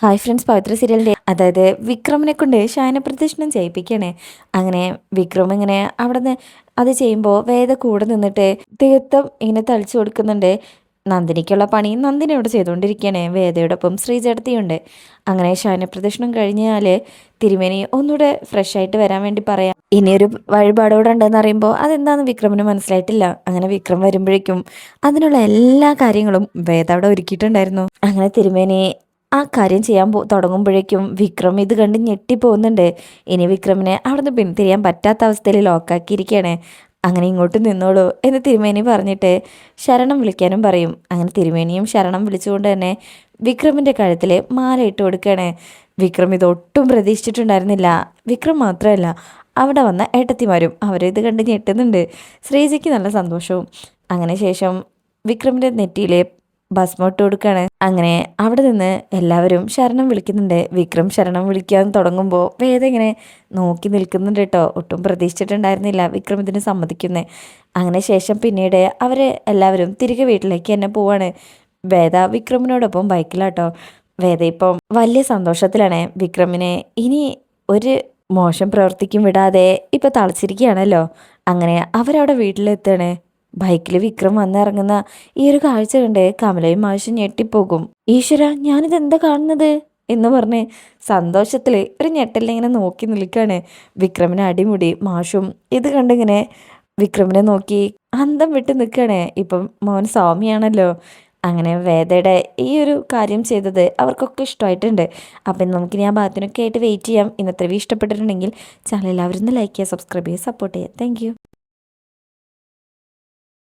Hi friends, പവിത്ര സീരിയലിൻ്റെ അതായത് വിക്രമിനെ കൊണ്ട് ശയനപ്രദക്ഷിണം ചെയ്യിപ്പിക്കണേ. അങ്ങനെ വിക്രം ഇങ്ങനെ അവിടെ നിന്ന് അത് ചെയ്യുമ്പോൾ വേദ കൂടെ നിന്നിട്ട് തീർത്ഥം ഇങ്ങനെ തളിച്ചു കൊടുക്കുന്നുണ്ട്. നന്ദിനിക്കുള്ള പണി നന്ദിനി ഇവിടെ ചെയ്തുകൊണ്ടിരിക്കുകയാണ്. വേദയോടൊപ്പം ശ്രീചേട്ടത്തിയുണ്ട്. അങ്ങനെ ശയനപ്രദക്ഷിണം കഴിഞ്ഞാൽ തിരുമേനി ഒന്നുകൂടെ ഫ്രഷ് ആയിട്ട് വരാൻ വേണ്ടി പറയാം. ഇനിയൊരു വഴിപാടോടെ ഉണ്ടെന്ന് അറിയുമ്പോൾ അതെന്താണെന്ന് വിക്രമിന് മനസ്സിലായിട്ടില്ല. അങ്ങനെ വിക്രം വരുമ്പോഴേക്കും അതിനുള്ള എല്ലാ കാര്യങ്ങളും വേദ അവിടെ ഒരുക്കിയിട്ടുണ്ടായിരുന്നു. അങ്ങനെ തിരുമേനി ആ കാര്യം ചെയ്യാൻ തുടങ്ങുമ്പോഴേക്കും വിക്രം ഇത് കണ്ട് ഞെട്ടിപ്പോകുന്നുണ്ട്. ഇനി വിക്രമിനെ അവിടുന്ന് പിന്തിരിയാൻ പറ്റാത്ത അവസ്ഥയിൽ ലോക്കാക്കിയിരിക്കുകയാണ്. അങ്ങനെ ഇങ്ങോട്ട് നിന്നോളൂ എന്ന് തിരുമേനി പറഞ്ഞിട്ട് ശരണം വിളിക്കാനും പറയും. അങ്ങനെ തിരുമേനിയും ശരണം വിളിച്ചുകൊണ്ട് തന്നെ വിക്രമിൻ്റെ കഴുത്തിൽ മാല ഇട്ട് കൊടുക്കുകയാണ്. വിക്രം ഇതൊട്ടും പ്രതീക്ഷിച്ചിട്ടുണ്ടായിരുന്നില്ല. വിക്രം മാത്രമല്ല, അവിടെ വന്ന ഏട്ടത്തിമാരും അവരിത് കണ്ട് ഞെട്ടുന്നുണ്ട്. ശ്രീജയ്ക്ക് നല്ല സന്തോഷവും. അങ്ങനെ ശേഷം വിക്രമിൻ്റെ നെറ്റിയിലെ ഭസ്മം ഇട്ട് കൊടുക്കുകയാണ്. അങ്ങനെ അവിടെ നിന്ന് എല്ലാവരും ശരണം വിളിക്കുന്നുണ്ട്. വിക്രം ശരണം വിളിക്കാൻ തുടങ്ങുമ്പോൾ വേദ ഇങ്ങനെ നോക്കി നിൽക്കുന്നുണ്ട് കേട്ടോ. ഒട്ടും പ്രതീക്ഷിച്ചിട്ടുണ്ടായിരുന്നില്ല വിക്രം ഇതിന് സമ്മതിക്കുന്നത്. അങ്ങനെ ശേഷം പിന്നീട് അവർ എല്ലാവരും തിരികെ വീട്ടിലേക്ക് തന്നെ പോവാണ്. വേദ വിക്രമിനോടൊപ്പം ബൈക്കിലാട്ടോ. വേദ ഇപ്പം വലിയ സന്തോഷത്തിലാണ്. വിക്രമിനെ ഇനി ഒരു മോശം പ്രവർത്തിക്കും വിടാതെ ഇപ്പം തളച്ചിരിക്കുകയാണല്ലോ. അങ്ങനെ അവരവിടെ വീട്ടിലെത്താണ്. ബൈക്കിൽ വിക്രം വന്നിറങ്ങുന്ന ഈ ഒരു കാഴ്ച കണ്ട് കമലയും മാഷും ഞെട്ടിപ്പോകും. ഈശ്വര, ഞാനിതെന്താ കാണുന്നത് എന്ന് പറഞ്ഞ് സന്തോഷത്തിൽ ഒരു ഞെട്ടലിങ്ങനെ നോക്കി നിൽക്കുകയാണ്. വിക്രമിനെ അടിമുടി മാഷും ഇത് കണ്ടിങ്ങനെ വിക്രമിനെ നോക്കി അന്തം വിട്ട് നിൽക്കുകയാണ്. ഇപ്പം മോൻ സ്വാമിയാണല്ലോ. അങ്ങനെ വേദയുടെ ഈ ഒരു കാര്യം ചെയ്തത് അവർക്കൊക്കെ ഇഷ്ടമായിട്ടുണ്ട്. അപ്പം നമുക്കിനി ആ ഭാഗത്തിനൊക്കെ ആയിട്ട് വെയിറ്റ് ചെയ്യാം. ഇന്നത്തെ വീഡിയോ ഇഷ്ടപ്പെട്ടിട്ടുണ്ടെങ്കിൽ ചാനൽ എല്ലാവരും ഒന്ന് ലൈക്ക് ചെയ്യുക, സബ്സ്ക്രൈബ് ചെയ്യുക, സപ്പോർട്ട് ചെയ്യുക. താങ്ക്